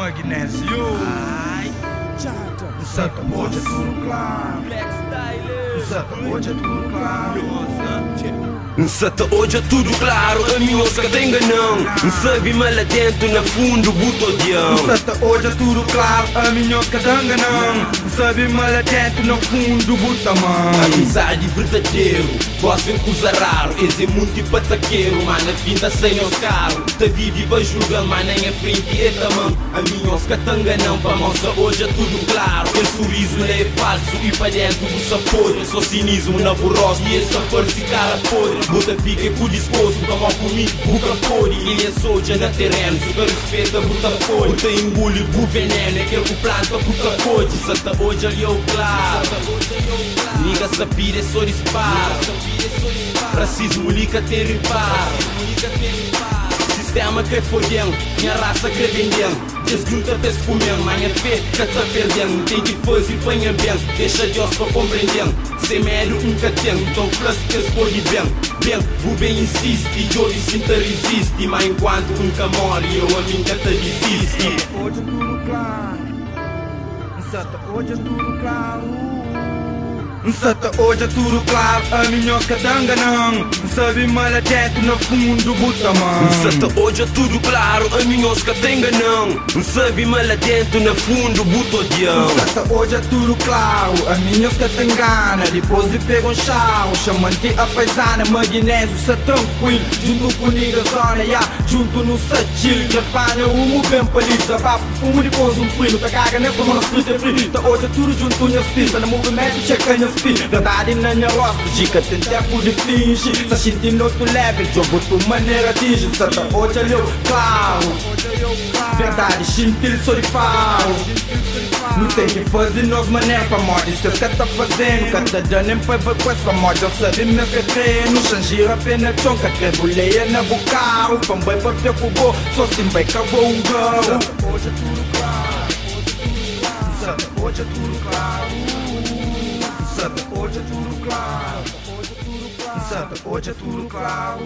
magnésio. Santa hoje é tudo claro. Santa hoje é tudo claro. Santa hoje é tudo claro, a minha osca tem não. Sabe-me lá dentro, na fundo, buto odião. Santa hoje é tudo claro, a minha osca tem não. Sabe-me lá dentro, no fundo, buta mão. Amizade verdadeiro, gostem coisa raro. Esse é muito pataqueiro, mas na finta sem os carros. Te vive vai julgando, mas nem a frente é tamão. A minha osca tanga não, pra moça hoje é tudo claro. El sorriso não é falso e para dentro do sapor. Eu sou cinismo na borrosa e esse sapor se cara podre. Bota fica com o discurso, toma comigo, buca pôr. E ele é soja na terreno, super respeita, buta folha. Buta engole, bu veneno, é aquele que planta, buta pode. Santa hoje ali é o claro. Liga sapira, é só dispara. Racismo, liga ter reparo. Sistema que é fodendo, minha raça que é vendendo. Desgrunta pes comendo, mas é fé que tá perdendo. Tem que fazer panha bem, deixa Deus pra compreendendo. Sem médio nunca tem, então plus que escolhe bem. Bem, o bem insiste, e hoje sinta resiste. Mas enquanto nunca morre, eu a mim que tá desiste. Hoje é tudo claro. Santa hoje é tudo claro. Santa hoje é tudo claro, a minha osca tanga não. Sabe-me lá dentro, no fundo, buta mão. Santa hoje é tudo claro, a minha osca tem não. Sabe-me lá dentro, no fundo, buto odião. Santa hoje é tudo claro, a minha osca tem gana. Depois de pegar um chau, chamante a paisana. Magnésio, se tranquilo, junto com nigga zona, junto no satil. Que apanha o bem palito, desabafo, fumo depois um frio. Tá caga nessa mão, split é frio. Tá hoje é tudo junto nas pistas, no movimento checa nas verdade na minha roça, dica tem tempo de fingir. Se senti no outro level, jogo tua maneira de Santa hoje é eu, claro. Verdade, xintil, sou de faro. Não tem que fazer nós mané pra morte. Isso é o que tá fazendo, cada dano nem foi pra coisa pra morte. Eu sabia mesmo que treino, changira pena chonca. Trebuleia na bocarro, pambay pra preocupar. Só sim vai cavou um galo. Santa hoje é tudo claro. Santa hoje é tudo claro. Santa hoje é tudo claro. Santa hoje é tudo claro.